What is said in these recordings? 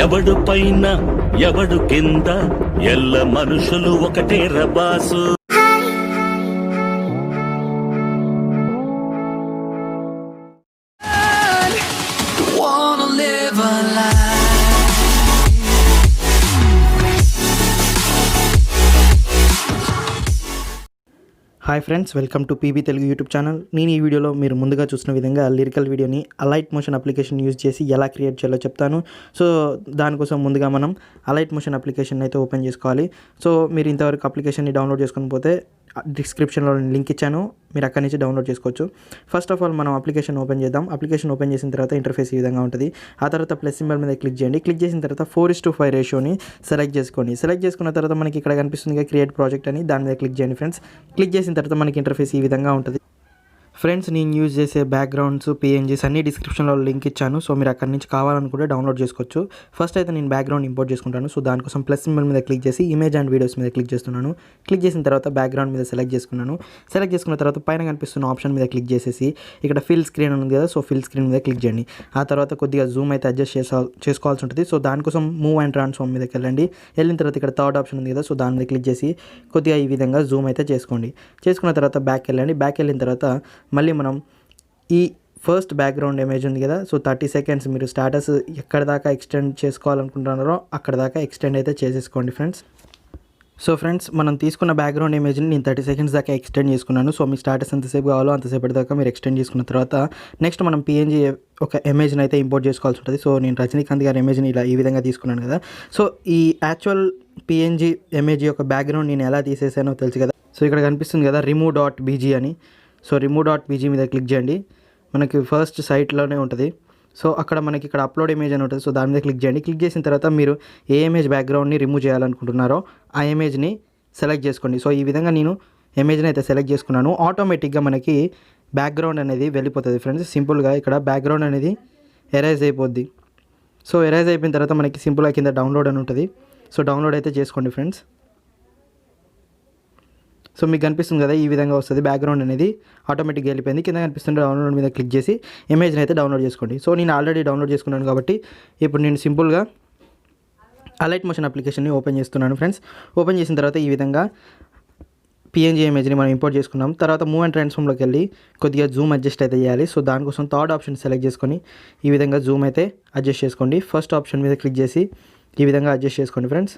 ఎవడు పైన ఎవడు కింద ఎల్ల మనుషులు ఒకటే రబాసు. Hi friends, welcome to PB Telugu YouTube channel. నేను ఈ వీడియోలో మీరు ముందుగా చూసిన విధంగా లిరికల్ వీడియోని అలైట్ మోషన్ అప్లికేషన్ యూజ్ చేసి ఎలా క్రియేట్ చేయాలో చెప్తాను. సో దానికోసం ముందుగా మనం అలైట్ మోషన్ అప్లికేషన్ అయితే ఓపెన్ చేసుకోవాలి. సో మీరు ఇంతవరకు అప్లికేషన్ని డౌన్లోడ్ చేసుకొని పోతే డిస్క్రిప్షన్లో లింక్ ఇచ్చాను, మీరు అక్కడి నుంచి డౌన్లోడ్ చేసుకోవచ్చు. ఫస్ట్ ఆఫ్ ఆల్ మనం అప్లికేషన్ ఓపెన్ చేద్దాం. అప్లికేషన్ ఓపెన్ చేసిన తర్వాత ఇంటర్ఫేస్ ఈ విధంగా ఉంటుంది. ఆ తర్వాత ప్లస్ సింబల్ మీద క్లిక్ చేయండి. క్లిక్ చేసిన తర్వాత 4:5 రేషియోని సెలెక్ట్ చేసుకోండి. సెలెక్ట్ చేసుకున్న తర్వాత మనకి ఇక్కడ కనిపిస్తుంది క్రియేట్ ప్రాజెక్ట్ అని, దాని మీద క్లిక్ చేయండి ఫ్రెండ్స్. క్లిక్ చేసిన తర్వాత మనకి ఇంటర్ఫేస్ ఈ విధంగా ఉంటుంది. ఫ్రెండ్స్, నేను యూజ్ చేసే బ్యాక్గ్రౌండ్స్ పిఎన్జీస్ అన్ని డిస్క్రిప్షన్లో లింక్ ఇచ్చాను. సో మీరు అక్కడి నుంచి కావాలనుకుంటే డౌన్లోడ్ చేసుకోవచ్చు. ఫస్ట్ అయితే నేను బ్యాక్గ్రౌండ్ ఇంపోర్ట్ చేసుకుంటాను. సో దానికోసం ప్లస్ సింబల్ మీద క్లిక్ చేసి ఇమేజ్ అండ్ వీడియోస్ మీద క్లిక్ చేస్తున్నాను. క్లిక్ చేసిన తర్వాత బ్యాక్గ్రౌండ్ మీద సెలెక్ట్ చేసుకున్నాను. సెలెక్ట్ చేసుకున్న తర్వాత పైన కనిపిస్తున్న ఆప్షన్ మీద క్లిక్ చేసేసి ఇక్కడ ఫిల్ స్క్రీన్ ఉంది కదా, సో ఫిల్ స్క్రీన్ మీద క్లిక్ చేయండి. ఆ తర్వాత కొద్దిగా జూమ్ అయితే అడ్జస్ట్ చేసుకోవాల్సి ఉంటుంది. సో దానికోసం మూవ్ అండ్ ట్రాన్స్ఫార్మ్ మీదకి వెళ్ళండి. వెళ్ళిన తర్వాత ఇక్కడ థర్డ్ ఆప్షన్ ఉంది కదా, సో దాని మీద క్లిక్ చేసి కొద్దిగా ఈ విధంగా జూమ్ అయితే చేసుకోండి. చేసుకున్న తర్వాత బ్యాక్ వెళ్ళండి. బ్యాక్ వెళ్ళిన తర్వాత మళ్ళీ మనం ఈ ఫస్ట్ బ్యాక్గ్రౌండ్ ఇమేజ్ ఉంది కదా, సో 30 సెకండ్స్ మీరు స్టాటస్ ఎక్కడ దాకా ఎక్స్టెండ్ చేసుకోవాలనుకుంటున్నారో అక్కడ దాకా ఎక్స్టెండ్ అయితే చేసేసుకోండి ఫ్రెండ్స్. సో ఫ్రెండ్స్, మనం తీసుకున్న బ్యాక్గ్రౌండ్ ఇమేజ్ని నేను 30 సెకండ్స్ దాకా ఎక్స్టెండ్ చేసుకున్నాను. సో మీ స్టాటస్ ఎంతసేపు కావాలో అంతసేపటి దాకా మీరు ఎక్స్టెండ్ చేసుకున్న తర్వాత నెక్స్ట్ మనం పిఎన్జీ ఒక ఇమేజ్ని అయితే ఇంపోర్ట్ చేసుకోవాల్సి ఉంటుంది. సో నేను రజనీకాంత్ గారి ఇమేజ్ని ఇలా ఈ విధంగా తీసుకున్నాను కదా. సో ఈ యాక్చువల్ పిఎన్జీ ఇమేజ్ యొక్క బ్యాక్గ్రౌండ్ నేను ఎలా తీసేసానో తెలుసు కదా. సో ఇక్కడ కనిపిస్తుంది కదా remove.bg అని. సో remove.bg మీద క్లిక్ చేయండి. మనకి ఫస్ట్ సైట్లోనే ఉంటుంది. సో అక్కడ మనకి ఇక్కడ అప్లోడ్ ఇమేజ్ అని ఉంటుంది. సో దాని మీద క్లిక్ చేయండి. క్లిక్ చేసిన తర్వాత మీరు ఏ ఇమేజ్ బ్యాక్గ్రౌండ్ని రిమూవ్ చేయాలనుకుంటున్నారో ఆ ఇమేజ్ని సెలెక్ట్ చేసుకోండి. సో ఈ విధంగా నేను ఇమేజ్ని అయితే సెలెక్ట్ చేసుకున్నాను. ఆటోమేటిక్గా మనకి బ్యాక్గ్రౌండ్ అనేది వెళ్ళిపోతుంది ఫ్రెండ్స్. సింపుల్గా ఇక్కడ బ్యాక్గ్రౌండ్ అనేది ఎరేజ్ అయిపోద్ది. సో ఎరేజ్ అయిపోయిన తర్వాత మనకి సింపుల్గా కింద డౌన్లోడ్ అని ఉంటుంది. సో డౌన్లోడ్ అయితే చేసుకోండి ఫ్రెండ్స్. సో మీకు కనిపిస్తుంది కదా, ఈ విధంగా వస్తుంది. బ్యాక్గ్రౌండ్ అనేది ఆటోమేటిక్గా వెళ్ళిపోయింది. కింద కనిపిస్తుంది డౌన్లోడ్ మీద క్లిక్ చేసి ఇమేజ్ని అయితే డౌన్లోడ్ చేసుకోండి. సో నేను ఆల్రెడీ డౌన్లోడ్ చేసుకున్నాను కాబట్టి ఇప్పుడు నేను సింపుల్గా అలైట్ మోషన్ అప్లికేషన్ని ఓపెన్ చేస్తున్నాను ఫ్రెండ్స్. ఓపెన్ చేసిన తర్వాత ఈ విధంగా పిఎన్జీ ఇమేజ్ని మనం ఇంపోర్ట్ చేసుకున్నాం. తర్వాత మూవ్ అండ్ ట్రాన్స్ఫార్మ్లోకి వెళ్ళి కొద్దిగా జూమ్ అడ్జస్ట్ అయితే చేయాలి. సో దానికోసం థర్డ్ ఆప్షన్ సెలెక్ట్ చేసుకొని ఈ విధంగా జూమ్ అయితే అడ్జస్ట్ చేసుకోండి. ఫస్ట్ ఆప్షన్ మీద క్లిక్ చేసి ఈ విధంగా అడ్జస్ట్ చేసుకోండి ఫ్రెండ్స్.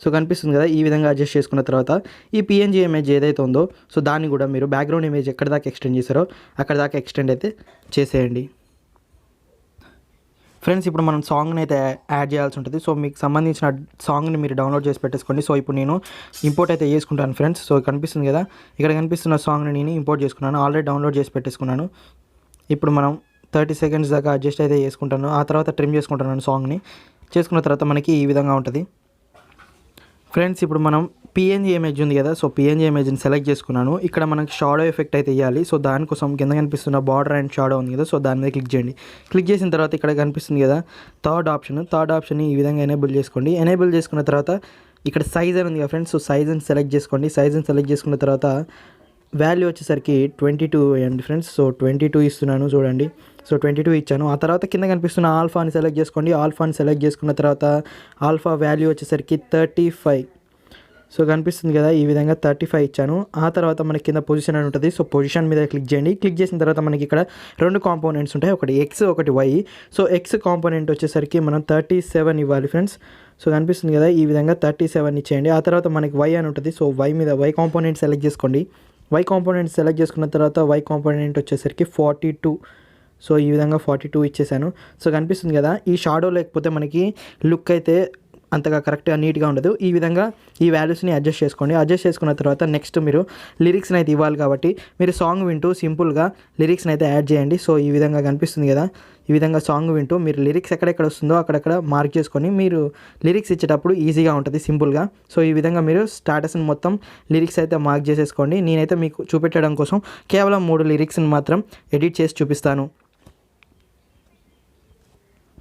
సో కనిపిస్తుంది కదా, ఈ విధంగా అడ్జస్ట్ చేసుకున్న తర్వాత ఈ పిఎన్జీ ఇమేజ్ ఏదైతే ఉందో సో దాన్ని కూడా మీరు బ్యాక్గ్రౌండ్ ఇమేజ్ ఎక్కడ దాకా ఎక్స్టెండ్ చేశారో అక్కడ దాకా ఎక్స్టెండ్ అయితే చేసేయండి ఫ్రెండ్స్. ఇప్పుడు మనం సాంగ్ని అయితే యాడ్ చేయాల్సి ఉంటుంది. సో మీకు సంబంధించిన సాంగ్ని మీరు డౌన్లోడ్ చేసి పెట్టేసుకోండి. సో ఇప్పుడు నేను ఇంపోర్ట్ అయితే చేసుకుంటాను ఫ్రెండ్స్. సో కనిపిస్తుంది కదా, ఇక్కడ కనిపిస్తున్న సాంగ్ని నేను ఇంపోర్ట్ చేసుకున్నాను. ఆల్రెడీ డౌన్లోడ్ చేసి పెట్టేసుకున్నాను. ఇప్పుడు మనం 30 సెకండ్స్ దాకా అడ్జస్ట్ అయితే చేసుకుంటాను. ఆ తర్వాత ట్రిమ్ చేసుకుంటున్నాను సాంగ్ని. చేసుకున్న తర్వాత మనకి ఈ విధంగా ఉంటుంది ఫ్రెండ్స్. ఇప్పుడు మనం పిఎన్జీ ఇమేజ్ ఉంది కదా, సో పిఎన్జీ ఇమేజ్ని సెలెక్ట్ చేసుకున్నాను. ఇక్కడ మనకి షాడో ఎఫెక్ట్ అయితే ఇవ్వాలి. సో దానికోసం కింద కనిపిస్తున్న బార్డర్ అండ్ షాడో ఉంది కదా, సో దాని మీద క్లిక్ చేయండి. క్లిక్ చేసిన తర్వాత ఇక్కడ కనిపిస్తుంది కదా థర్డ్ ఆప్షన్ని ఈ విధంగా ఎనేబుల్ చేసుకోండి. ఎనేబుల్ చేసుకున్న తర్వాత ఇక్కడ సైజ్ అని ఉంది కదా ఫ్రెండ్స్, సో సైజ్ని సెలెక్ట్ చేసుకోండి. సైజ్ని సెలెక్ట్ చేసుకున్న తర్వాత వాల్యూ వచ్చేసరికి 22 వేయండి ఫ్రెండ్స్. సో 22 ఇస్తున్నాను చూడండి. సో 22 ఇచ్చాను. ఆ తర్వాత కింద కనిపిస్తున్న ఆల్ఫాని సెలెక్ట్ చేసుకోండి. ఆల్ఫాని సెలెక్ట్ చేసుకున్న తర్వాత ఆల్ఫా వాల్యూ వచ్చేసరికి 35. సో కనిపిస్తుంది కదా, ఈ విధంగా 35 ఇచ్చాను. ఆ తర్వాత మనకి కింద పొజిషన్ అని ఉంటుంది. సో పొజిషన్ మీద క్లిక్ చేయండి. క్లిక్ చేసిన తర్వాత మనకి ఇక్కడ 2 కాంపోనెంట్స్ ఉంటాయి, ఒకటి ఎక్స్ ఒకటి వై. సో ఎక్స్ కాంపోనెంట్ వచ్చేసరికి మనం 37 ఇవ్వాలి ఫ్రెండ్స్. సో కనిపిస్తుంది కదా, ఈ విధంగా 37 ఇచ్చేయండి. ఆ తర్వాత మనకి వై అని ఉంటుంది. సో వై మీద వై కాంపోనెంట్ సెలెక్ట్ చేసుకోండి. వై కాంపోనెంట్ సెలెక్ట్ చేసుకున్న తర్వాత వై కాంపోనెంట్ వచ్చేసరికి 42. సో ఈ విధంగా 42 ఇచ్చేసాను. సో కనిపిస్తుంది కదా, ఈ షాడో లేకపోతే మనకి లుక్ అయితే అంతగా కరెక్ట్గా నీట్గా ఉండదు. ఈ విధంగా ఈ వాల్యూస్ని అడ్జస్ట్ చేసుకోండి. అడ్జస్ట్ చేసుకున్న తర్వాత నెక్స్ట్ మీరు లిరిక్స్ని అయితే ఇవ్వాలి కాబట్టి మీరు సాంగ్ వింటూ సింపుల్గా లిరిక్స్ని అయితే యాడ్ చేయండి. సో ఈ విధంగా కనిపిస్తుంది కదా, ఈ విధంగా సాంగ్ వింటూ మీరు లిరిక్స్ ఎక్కడెక్కడ వస్తుందో అక్కడక్కడ మార్క్ చేసుకొని మీరు లిరిక్స్ ఇచ్చేటప్పుడు ఈజీగా ఉంటుంది సింపుల్గా. సో ఈ విధంగా మీరు స్టాటస్ని మొత్తం లిరిక్స్ అయితే మార్క్ చేసేసుకోండి. నేనైతే మీకు చూపెట్టడం కోసం కేవలం 3 లిరిక్స్ని మాత్రం ఎడిట్ చేసి చూపిస్తాను.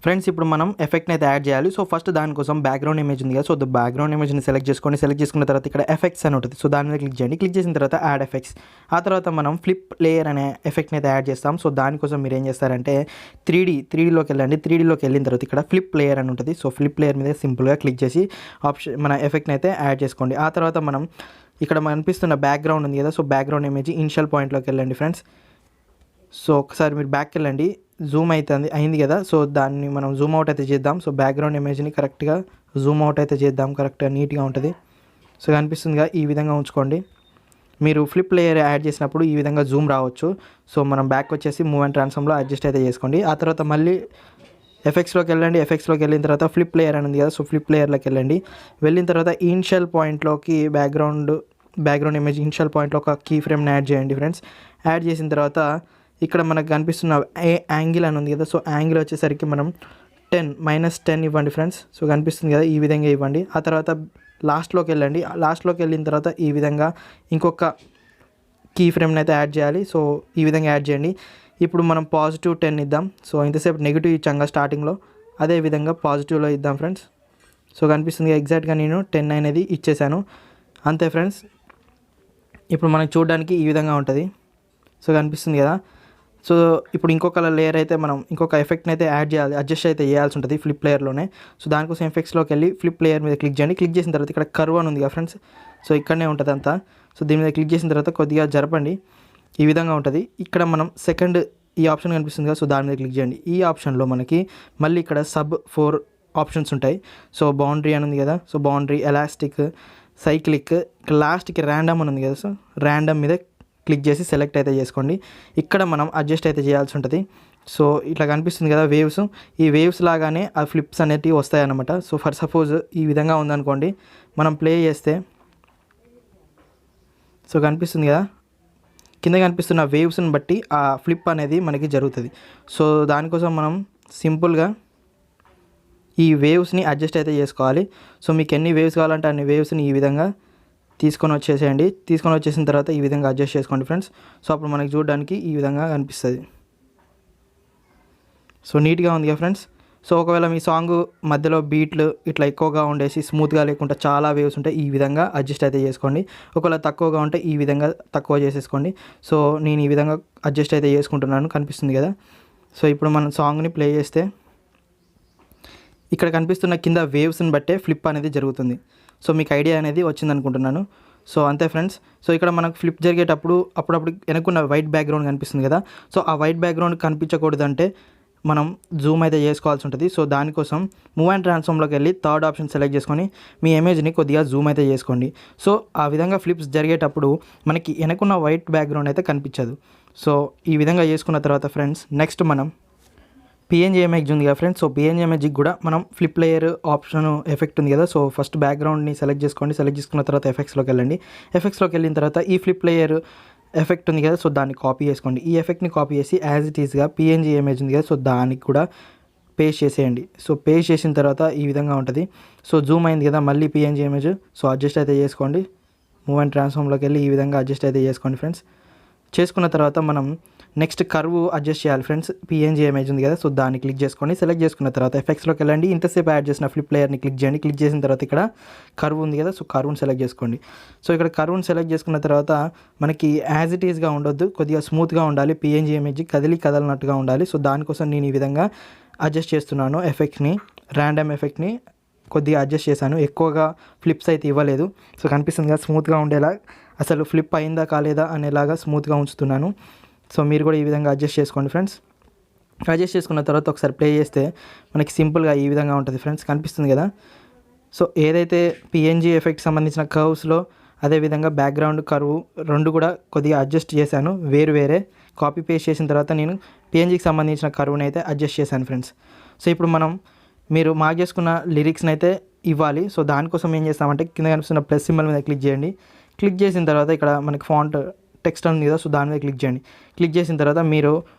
ఫ్రెండ్స్ ఇప్పుడు మనం ఎఫెక్ట్ని అయితే యాడ్ చేయాలి. సో ఫస్ట్ దానికోసం బ్యాక్గ్రౌండ్ ఇమేజ్ ఉంది కదా, సో బ్యాక్గ్రౌండ్ ఇమేజ్ని సెలెక్ట్ చేసుకున్న తర్వాత ఇక్కడ ఎఫెక్ట్స్ అని ఉంటుంది. సో దాని మీద క్లిక్ చేయండి. క్లిక్ చేసిన తర్వాత యాడ్ ఎఫెక్ట్స్. ఆ తర్వాత మనం ఫ్లిప్ లేయర్ అనే ఎఫెక్ట్ని అయితే యాడ్ చేస్తాం. సో దానికోసం మీరు ఏం చేస్తారంటే 3Dలోకి వెళ్ళండి. 3Dలోకి వెళ్ళిన తర్వాత ఇక్కడ ఫ్లిప్ లేయర్ అని ఉంటుంది. సో ఫ్లిప్ లేయర్ మీద సింపుల్గా క్లిక్ చేసి మన ఎఫెక్ట్ని అయితే యాడ్ చేసుకోండి. ఆ తర్వాత మనం ఇక్కడ కనిపిస్తున్న బ్యాక్గ్రౌండ్ ఉంది కదా, సో బ్యాక్గ్రౌండ్ ఇమేజ్ ఇనిషియల్ పాయింట్లోకి వెళ్ళండి ఫ్రెండ్స్. సో ఒకసారి మీరు బ్యాక్కి వెళ్ళండి. జూమ్ అయింది కదా, సో దాన్ని మనం జూమ్ అవుట్ అయితే చేద్దాం. సో బ్యాక్గ్రౌండ్ ఇమేజ్ని కరెక్ట్గా జూమ్ అవుట్ అయితే చేద్దాం, కరెక్ట్గా నీట్గా ఉంటుంది. సో కనిపిస్తుందిగా, ఈ విధంగా ఉంచుకోండి. మీరు ఫ్లిప్ లేయర్ యాడ్ చేసినప్పుడు ఈ విధంగా జూమ్ రావచ్చు. సో మనం బ్యాక్ వచ్చేసి మూవ్ అండ్ ట్రాన్స్ఫార్మ్లో అడ్జస్ట్ అయితే చేసుకోండి. ఆ తర్వాత మళ్ళీ ఎఫెక్ట్స్లోకి వెళ్ళండి. ఎఫెక్ట్స్లోకి వెళ్ళిన తర్వాత ఫ్లిప్ లేయర్ అని ఉంది కదా, సో ఫ్లిప్ లేయర్లోకి వెళ్ళండి. వెళ్ళిన తర్వాత ఇనిషియల్ పాయింట్లోకి బ్యాక్గ్రౌండ్ ఇమేజ్ ఇనిషియల్ పాయింట్లో ఒక కీ ఫ్రేమ్ని యాడ్ చేయండి ఫ్రెండ్స్. యాడ్ చేసిన తర్వాత ఇక్కడ మనకు కనిపిస్తున్న యాంగిల్ అని ఉంది కదా, సో యాంగిల్ వచ్చేసరికి మనం -10 ఇవ్వండి ఫ్రెండ్స్. సో కనిపిస్తుంది కదా, ఈ విధంగా ఇవ్వండి. ఆ తర్వాత లాస్ట్లోకి వెళ్ళండి. లాస్ట్లోకి వెళ్ళిన తర్వాత ఈ విధంగా ఇంకొక కీ ఫ్రేమ్ని అయితే యాడ్ చేయాలి. సో ఈ విధంగా యాడ్ చేయండి. ఇప్పుడు మనం +10 ఇద్దాం. సో ఇంతసేపు నెగిటివ్ ఇచ్చాం స్టార్టింగ్లో, అదే విధంగా పాజిటివ్లో ఇద్దాం ఫ్రెండ్స్. సో కనిపిస్తుంది ఎగ్జాక్ట్గా నేను 10 అనేది ఇచ్చేసాను. అంతే ఫ్రెండ్స్. ఇప్పుడు మనకి చూడడానికి ఈ విధంగా ఉంటుంది. సో కనిపిస్తుంది కదా. సో ఇప్పుడు ఇంకొక లేయర్ అయితే మనం ఇంకొక ఎఫెక్ట్ని అయితే యాడ్ చేయాలి, అడ్జస్ట్ అయితే చేయాల్సి ఉంటుంది ఫ్లిప్ లేయర్లోనే. సో దానికోసం ఎఫెక్ట్స్లోకి వెళ్ళి ఫ్లిప్ లేయర్ మీద క్లిక్ చేయండి. క్లిక్ చేసిన తర్వాత ఇక్కడ కర్వ్ అని ఉంది కదా ఫ్రెండ్స్, సో ఇక్కడనే ఉంటుంది అంతా. సో దీని మీద క్లిక్ చేసిన తర్వాత కొద్దిగా జరపండి, ఈ విధంగా ఉంటుంది. ఇక్కడ మనం సెకండ్ ఈ ఆప్షన్ కనిపిస్తుంది కదా, సో దాని మీద క్లిక్ చేయండి. ఈ ఆప్షన్లో మనకి మళ్ళీ ఇక్కడ 4 ఆప్షన్స్ ఉంటాయి. సో బౌండరీ అని ఉంది కదా, సో బౌండరీ, ఎలాస్టిక్, సైక్లిక్, ఇక్కడ లాస్ట్కి ర్యాండమ్ అని ఉంది కదా, సో ర్యాండమ్ మీద క్లిక్ చేసి సెలెక్ట్ అయితే చేసుకోండి. ఇక్కడ మనం అడ్జస్ట్ అయితే చేయాల్సి ఉంటుంది. సో ఇట్లా కనిపిస్తుంది కదా వేవ్స్, ఈ వేవ్స్ లాగానే ఆ ఫ్లిప్స్ అనేటివి వస్తాయన్నమాట. సో ఫర్ సపోజ్ ఈ విధంగా ఉందనుకోండి, మనం ప్లే చేస్తే సో కనిపిస్తుంది కదా, కింద కనిపిస్తున్న వేవ్స్ని బట్టి ఆ ఫ్లిప్ అనేది మనకి జరుగుతుంది. సో దానికోసం మనం సింపుల్గా ఈ వేవ్స్ని అడ్జస్ట్ అయితే చేసుకోవాలి. సో మీకు ఎన్ని వేవ్స్ కావాలంటే అన్ని వేవ్స్ని ఈ విధంగా తీసుకొని వచ్చేసేయండి. తీసుకొని వచ్చేసిన తర్వాత ఈ విధంగా అడ్జస్ట్ చేసుకోండి ఫ్రెండ్స్. సో అప్పుడు మనకి చూడడానికి ఈ విధంగా కనిపిస్తుంది. సో నీట్గా ఉంది కదా ఫ్రెండ్స్. సో ఒకవేళ మీ సాంగ్ మధ్యలో బీట్లు ఇట్లా ఎక్కువగా ఉండేసి స్మూత్గా లేకుండా చాలా వేవ్స్ ఉంటాయి, ఈ విధంగా అడ్జస్ట్ అయితే చేసుకోండి. ఒకవేళ తక్కువగా ఉంటే ఈ విధంగా తక్కువ చేసేసుకోండి. సో నేను ఈ విధంగా అడ్జస్ట్ అయితే చేసుకుంటున్నాను, కనిపిస్తుంది కదా. సో ఇప్పుడు మనం సాంగ్ని ప్లే చేస్తే ఇక్కడ కనిపిస్తున్న కింద వేవ్స్ని బట్టే ఫ్లిప్ అనేది జరుగుతుంది. సో మీకు ఐడియా అనేది వచ్చింది అనుకుంటున్నాను. సో అంతే ఫ్రెండ్స్. సో ఇక్కడ మనకు ఫ్లిప్ జరిగేటప్పుడు అప్పుడప్పుడు వెనక్కున్న వైట్ బ్యాక్గ్రౌండ్ కనిపిస్తుంది కదా, సో ఆ వైట్ బ్యాక్గ్రౌండ్ కనిపించకూడదంటే మనం జూమ్ అయితే చేసుకోవాల్సి ఉంటుంది. సో దానికోసం మూవ్ అండ్ ట్రాన్స్ఫార్మ్లోకి వెళ్ళి థర్డ్ ఆప్షన్ సెలెక్ట్ చేసుకొని మీ ఇమేజ్ని కొద్దిగా జూమ్ అయితే చేసుకోండి. సో ఆ విధంగా ఫ్లిప్స్ జరిగేటప్పుడు మనకి వెనకున్న వైట్ బ్యాక్గ్రౌండ్ అయితే కనిపించదు. సో ఈ విధంగా చేసుకున్న తర్వాత ఫ్రెండ్స్ నెక్స్ట్ మనం పిఎన్జీ ఇమేజ్ ఉంది కదా ఫ్రెండ్స్. సో పిఎన్జీ ఇమేజ్కి కూడా మనం ఫ్లిప్ లేయర్ ఆప్షన్ ఎఫెక్ట్ ఉంది కదా, సో ఫస్ట్ బ్యాక్గ్రౌండ్ని సెలెక్ట్ చేసుకోండి. సెలెక్ట్ చేసుకున్న తర్వాత ఎఫెక్ట్స్లోకి వెళ్ళండి. ఎఫెక్ట్స్లోకి వెళ్ళిన తర్వాత ఈ ఫ్లిప్ లేయర్ ఎఫెక్ట్ ఉంది కదా, సో దాన్ని కాపీ చేసుకోండి. ఈ ఎఫెక్ట్ని కాపీ చేసి యాజ్ ఇట్ ఈస్గా పిఎన్జీ ఇమేజ్ ఉంది కదా, సో దానికి కూడా పేస్ట్ చేసేయండి. సో పేస్ట్ చేసిన తర్వాత ఈ విధంగా ఉంటుంది. సో జూమ్ అయింది కదా మళ్ళీ పిఎన్జీ ఇమేజ్, సో అడ్జస్ట్ అయితే చేసుకోండి. మూవ్ అండ్ ట్రాన్స్ఫార్మ్లోకి వెళ్ళి ఈ విధంగా అడ్జస్ట్ అయితే చేసుకోండి ఫ్రెండ్స్. చేసుకున్న తర్వాత మనం నెక్స్ట్ కర్వ్ అడ్జస్ట్ చేయాలి ఫ్రెండ్స్. పిఎన్జీ ఇమేజ్ ఉంది కదా, సో దాన్ని క్లిక్ చేసుకోండి. సెలెక్ట్ చేసుకున్న తర్వాత ఎఫెక్ట్స్లోకి వెళ్ళండి. ఇంతసేపు యాడ్ చేసిన ఫ్లిప్ లేయర్ని క్లిక్ చేయండి. క్లిక్ చేసిన తర్వాత ఇక్కడ కర్వ్ ఉంది కదా, సో కర్వ్ని సెలెక్ట్ చేసుకోండి. సో ఇక్కడ కర్వ్ని సెలెక్ట్ చేసుకున్న తర్వాత మనకి యాజ్ ఇట్ ఈస్గా ఉండొద్దు, కొద్దిగా స్మూత్గా ఉండాలి. పిఎన్జీ ఇమేజ్ కదలనట్టుగా ఉండాలి. సో దానికోసం నేను ఈ విధంగా అడ్జస్ట్ చేస్తున్నాను. ఎఫెక్ట్ని, ర్యాండమ్ ఎఫెక్ట్ని కొద్దిగా అడ్జస్ట్ చేశాను, ఎక్కువగా ఫ్లిప్స్ అయితే ఇవ్వలేదు. సో కనిపిస్తుంది కదా స్మూత్గా ఉండేలా, అసలు ఫ్లిప్ అయిందా కాలేదా అనేలాగా స్మూత్గా ఉంచుతున్నాను. సో మీరు కూడా ఈ విధంగా అడ్జస్ట్ చేసుకోండి ఫ్రెండ్స్. అడ్జస్ట్ చేసుకున్న తర్వాత ఒకసారి ప్లే చేస్తే మనకి సింపుల్గా ఈ విధంగా ఉంటుంది ఫ్రెండ్స్, కనిపిస్తుంది కదా. సో ఏదైతే పిఎన్జీ ఎఫెక్ట్ సంబంధించిన కర్వ్స్లో అదేవిధంగా బ్యాక్గ్రౌండ్ కర్వ్ రెండు కూడా కొద్దిగా అడ్జస్ట్ చేశాను, వేరే కాపీ పేస్ట్ చేసిన తర్వాత నేను పిఎన్జీకి సంబంధించిన కర్వ్ని అయితే అడ్జస్ట్ చేశాను ఫ్రెండ్స్. సో ఇప్పుడు మీరు మార్క్ చేసుకున్న లిరిక్స్ని అయితే ఇవ్వాలి. సో దానికోసం ఏం చేస్తామంటే కింద కనిపిస్తున్న ప్లస్ సింబల్ మీద క్లిక్ చేయండి. క్లిక్ చేసిన తర్వాత ఇక్కడ మనకి ఫాంట్ టెక్స్ట్ ఉంది కదా, సో దాని మీద క్లిక్ చేయండి. క్లిక్ చేసిన తర్వాత మీరు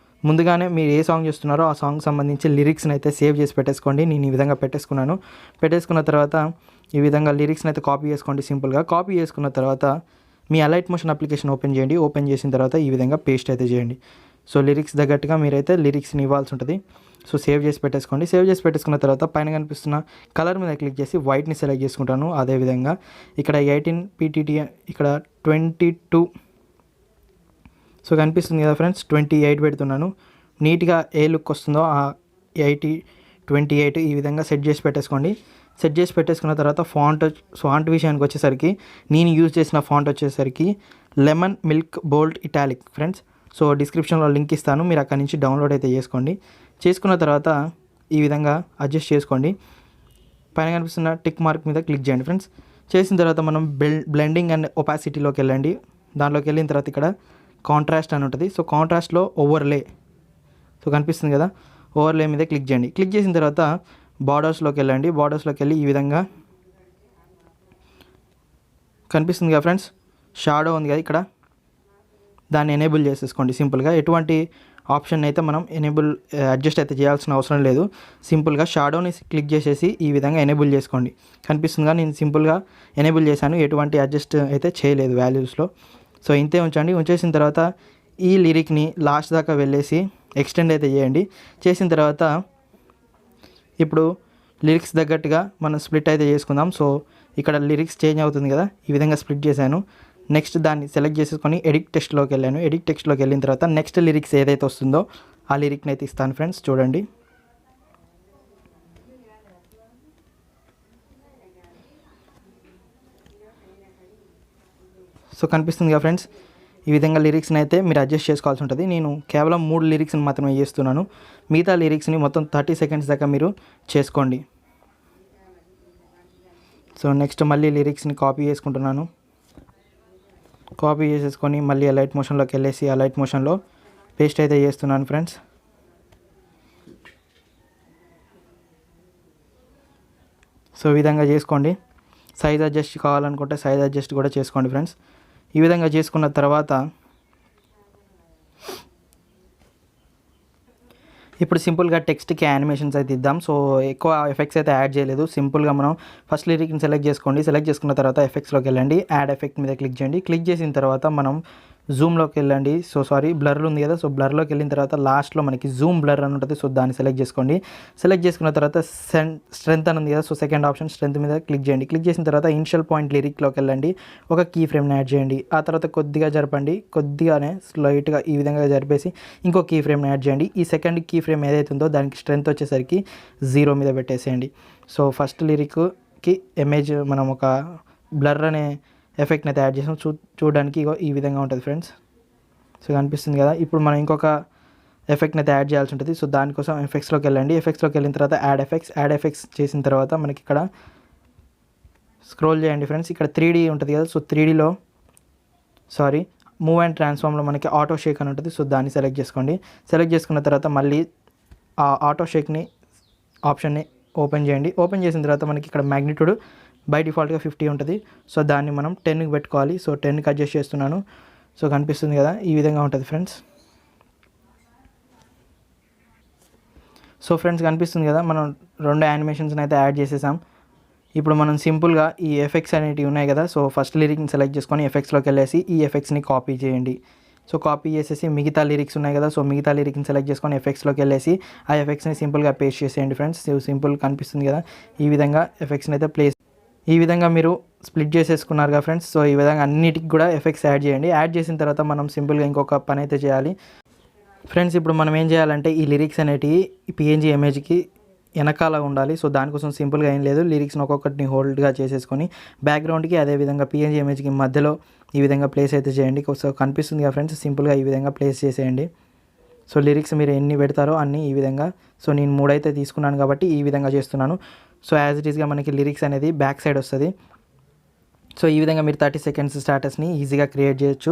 ముందుగానే మీరు ఏ సాంగ్ చేస్తున్నారో ఆ సాంగ్ సంబంధించి లిరిక్స్ని అయితే సేవ్ చేసి పెట్టేసుకోండి. నేను ఈ విధంగా పెట్టేసుకున్నాను. పెట్టేసుకున్న తర్వాత ఈ విధంగా లిరిక్స్ని అయితే కాపీ చేసుకోండి. సింపుల్గా కాపీ చేసుకున్న తర్వాత మీ అలైట్ మోషన్ అప్లికేషన్ ఓపెన్ చేయండి. ఓపెన్ చేసిన తర్వాత ఈ విధంగా పేస్ట్ అయితే చేయండి. సో లిరిక్స్ తగ్గట్టుగా మీరైతే లిరిక్స్ని ఇవ్వాల్సి ఉంటుంది. సో సేవ్ చేసి పెట్టేసుకోండి. సేవ్ చేసి పెట్టేసుకున్న తర్వాత పైన కనిపిస్తున్న కలర్ మీద క్లిక్ చేసి వైట్ని సెలెక్ట్ చేసుకుంటాను. అదేవిధంగా ఇక్కడ 18 PTT, ఇక్కడ 22, సో కనిపిస్తుంది కదా ఫ్రెండ్స్, 28 పెడుతున్నాను. నీట్గా ఏ లుక్ వస్తుందో ఆ 80, 28 ఈ విధంగా సెట్ చేసి పెట్టేసుకోండి. సెట్ చేసి పెట్టేసుకున్న తర్వాత ఫాంట్ విషయానికి వచ్చేసరికి నేను యూజ్ చేసిన ఫాంట్ వచ్చేసరికి లెమన్ మిల్క్ బోల్డ్ ఇటాలిక్ ఫ్రెండ్స్. సో డిస్క్రిప్షన్లో లింక్ ఇస్తాను, మీరు అక్కడి నుంచి డౌన్లోడ్ అయితే చేసుకోండి. చేసుకున్న తర్వాత ఈ విధంగా అడ్జస్ట్ చేసుకోండి. పైన కనిపిస్తున్న టిక్ మార్క్ మీద క్లిక్ చేయండి ఫ్రెండ్స్. చేసిన తర్వాత మనం బ్లెండింగ్ అండ్ ఒపాసిటీలోకి వెళ్ళండి. దాంట్లోకి వెళ్ళిన తర్వాత ఇక్కడ కాంట్రాస్ట్ అని ఉంటుంది. సో కాంట్రాస్ట్లో ఓవర్లే, సో కనిపిస్తుంది కదా, ఓవర్లే మీద క్లిక్ చేయండి. క్లిక్ చేసిన తర్వాత బార్డర్స్లోకి వెళ్ళండి. బార్డర్స్లోకి వెళ్ళి ఈ విధంగా కనిపిస్తుంది కదా ఫ్రెండ్స్, షాడో ఉంది కదా ఇక్కడ, దాన్ని ఎనేబుల్ చేసేసుకోండి సింపుల్గా. ఎటువంటి ఆప్షన్ అయితే మనం అడ్జస్ట్ అయితే చేయాల్సిన అవసరం లేదు. సింపుల్గా షాడోని క్లిక్ చేసేసి ఈ విధంగా ఎనేబుల్ చేసుకోండి. కనిపిస్తుందిగా, నేను సింపుల్గా ఎనేబుల్ చేశాను, ఎటువంటి అడ్జస్ట్ అయితే చేయలేదు వాల్యూస్లో. సో ఇంతే ఉంచండి. ఉంచేసిన తర్వాత ఈ లిరిక్ని లాస్ట్ దాకా వెళ్ళేసి ఎక్స్టెండ్ అయితే చేయండి. చేసిన తర్వాత ఇప్పుడు లిరిక్స్ తగ్గట్టుగా మనం స్ప్లిట్ అయితే చేసుకుందాం. సో ఇక్కడ లిరిక్స్ చేంజ్ అవుతుంది కదా, ఈ విధంగా స్ప్లిట్ చేశాను. నెక్స్ట్ దాన్ని సెలెక్ట్ చేసేసుకొని ఎడిట్ టెక్స్ట్లోకి వెళ్ళాను. ఎడిట్ టెక్స్ట్లోకి వెళ్ళిన తర్వాత నెక్స్ట్ లిరిక్స్ ఏదైతే వస్తుందో ఆ లిరిక్ని అయితే ఇస్తాను ఫ్రెండ్స్. చూడండి, సో కనిపిస్తుంది కదా ఫ్రెండ్స్, ఈ విధంగా లిరిక్స్ని అయితే మీరు అడ్జస్ట్ చేసుకోవాల్సి ఉంటుంది. నేను కేవలం 3 లిరిక్స్ని మాత్రమే చేస్తున్నాను. మిగతా లిరిక్స్ని మొత్తం 30 సెకండ్స్ దాకా మీరు చేసుకోండి. సో నెక్స్ట్ మళ్ళీ లిరిక్స్ని కాపీ చేసుకుంటున్నాను. కాపీ చేసేసుకొని మళ్ళీ అలైట్ మోషన్లోకి వెళ్ళేసి అలైట్ మోషన్లో పేస్ట్ అయితే చేస్తున్నాను ఫ్రెండ్స్. సో ఈ విధంగా చేసుకోండి. సైజ్ అడ్జస్ట్ కావాలనుకుంటే సైజ్ అడ్జస్ట్ కూడా చేసుకోండి ఫ్రెండ్స్. ఈ విధంగా చేసుకున్న తర్వాత ఇప్పుడు సింపుల్గా టెక్స్ట్కి యానిమేషన్స్ అయితే ఇద్దాం. సో ఎక్కువ ఎఫెక్ట్స్ అయితే యాడ్ చేయలేదు. సింపుల్గా మనం ఫస్ట్ లిరిక్ని సెలెక్ట్ చేసుకోండి. సెలెక్ట్ చేసుకున్న తర్వాత ఎఫెక్ట్స్లోకి వెళ్ళండి. యాడ్ ఎఫెక్ట్ మీద క్లిక్ చేయండి. క్లిక్ చేసిన తర్వాత మనం జూమ్లోకి వెళ్ళండి. సో బ్లర్ ఉంది కదా, సో బ్లర్లోకి వెళ్ళిన తర్వాత లాస్ట్లో మనకి జూమ్ బ్లర్ అని ఉంటుంది. సో దాన్ని సెలెక్ట్ చేసుకోండి. సెలెక్ట్ చేసుకున్న తర్వాత స్ట్రెంత్ అని ఉంది కదా, సో సెకండ్ ఆప్షన్ స్ట్రెంత్ మీద క్లిక్ చేయండి. క్లిక్ చేసిన తర్వాత ఇనిషియల్ పాయింట్ లిరిక్లోకి వెళ్ళండి. ఒక కీ ఫ్రేమ్ని యాడ్ చేయండి. ఆ తర్వాత కొద్దిగా జరపండి, కొద్దిగానే స్లైట్గా ఈ విధంగా జరిపేసి ఇంకో కీ ఫ్రేమ్ని యాడ్ చేయండి. ఈ సెకండ్ కీ ఫ్రేమ్ ఏదైతే ఉందో దానికి స్ట్రెంత్ వచ్చేసరికి 0 మీద పెట్టేసేయండి. సో ఫస్ట్ లిరిక్కి ఇమేజ్ మనం ఒక బ్లర్ అనే ఎఫెక్ట్ని అయితే యాడ్ చేసాం. చూడడానికి ఈ విధంగా ఉంటుంది ఫ్రెండ్స్. సో కనిపిస్తుంది కదా. ఇప్పుడు మనం ఇంకొక ఎఫెక్ట్ని అయితే యాడ్ చేయాల్సి ఉంటుంది. సో దానికోసం ఎఫెక్ట్స్లోకి వెళ్ళండి. ఎఫెక్ట్స్లోకి వెళ్ళిన తర్వాత యాడ్ ఎఫెక్ట్స్ చేసిన తర్వాత మనకి ఇక్కడ స్క్రోల్ చేయండి ఫ్రెండ్స్. ఇక్కడ 3D ఉంటుంది కదా, సో 3Dలో మూవ్ అండ్ ట్రాన్స్ఫార్మ్లో మనకి ఆటో షేక్ అని ఉంటుంది. సో దాన్ని సెలెక్ట్ చేసుకోండి. సెలెక్ట్ చేసుకున్న తర్వాత మళ్ళీ ఆ ఆటో షేక్ని ఆప్షన్ని ఓపెన్ చేయండి. ఓపెన్ చేసిన తర్వాత మనకి ఇక్కడ మ్యాగ్నిట్యూడ్ బై డిఫాల్ట్గా 50 ఉంటుంది. సో దాన్ని మనం 10కి పెట్టుకోవాలి. సో 10కి అడ్జస్ట్ చేస్తున్నాను. సో కనిపిస్తుంది కదా, ఈ విధంగా ఉంటుంది ఫ్రెండ్స్. సో ఫ్రెండ్స్ కనిపిస్తుంది కదా, మనం 2 యానిమేషన్స్ని అయితే యాడ్ చేసేసాం. ఇప్పుడు మనం సింపుల్గా ఈ ఎఫెక్ట్స్ అనేటివి ఉన్నాయి కదా, సో ఫస్ట్ లిరిక్ని సెలెక్ట్ చేసుకొని ఎఫెక్ట్స్లోకి వెళ్ళేసి ఈ ఎఫెక్ట్స్ని కాపీ చేయండి. సో కాపీ చేసేసి మిగతా లిరిక్స్ ఉన్నాయి కదా, సో మిగతా లిరిక్ని సెలెక్ట్ చేసుకొని ఎఫెక్ట్స్లోకి వెళ్ళేసి ఆ ఎఫెక్ట్స్ని సింపుల్గా పేస్ట్ చేసేయండి ఫ్రెండ్స్. సింపుల్ కనిపిస్తుంది కదా, ఈ విధంగా ఎఫెక్ట్స్ని అయితే ఈ విధంగా మీరు స్ప్లిట్ చేసేసుకున్నారు కదా ఫ్రెండ్స్. సో ఈ విధంగా అన్నిటికి కూడా ఎఫెక్ట్స్ యాడ్ చేయండి. యాడ్ చేసిన తర్వాత మనం సింపుల్గా ఇంకొక పని అయితే చేయాలి ఫ్రెండ్స్. ఇప్పుడు మనం ఏం చేయాలంటే ఈ లిరిక్స్ అనేటివి ఈ PNG ఇమేజ్కి వెనకాల ఉండాలి. సో దానికోసం సింపుల్గా ఏం లేదు, లిరిక్స్ని ఒక్కొక్కటిని హోల్డ్గా చేసేసుకొని బ్యాక్గ్రౌండ్కి అదేవిధంగా PNG ఇమేజ్కి మధ్యలో ఈ విధంగా ప్లేస్ అయితే చేయండి. సో కనిపిస్తుంది కదా ఫ్రెండ్స్, సింపుల్గా ఈ విధంగా ప్లేస్ చేసేయండి. సో లిరిక్స్ మీరు ఎన్ని పెడతారో అన్నీ ఈ విధంగా. సో నేను 3 అయితే తీసుకున్నాను కాబట్టి ఈ విధంగా చేస్తున్నాను. సో యాజ్ ఇట్ ఈస్గా మనకి లిరిక్స్ అనేది బ్యాక్ సైడ్ వస్తుంది. సో ఈ విధంగా మీరు 30 సెకండ్స్ స్టాటస్ని ఈజీగా క్రియేట్ చేయొచ్చు.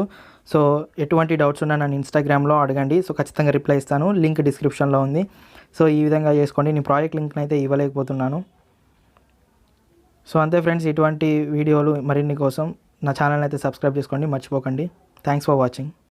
సో ఎటువంటి డౌట్స్ ఉన్నా నన్ను ఇన్స్టాగ్రామ్లో అడగండి. సో ఖచ్చితంగా రిప్లై ఇస్తాను, లింక్ డిస్క్రిప్షన్లో ఉంది. సో ఈ విధంగా చేసుకోండి. నేను ప్రాజెక్ట్ లింక్ని అయితే ఇవ్వలేకపోతున్నాను. సో అంతే ఫ్రెండ్స్, ఇటువంటి వీడియోలు మరిన్ని కోసం నా ఛానల్ని అయితే సబ్స్క్రైబ్ చేసుకోండి, మర్చిపోకండి. Thanks for watching.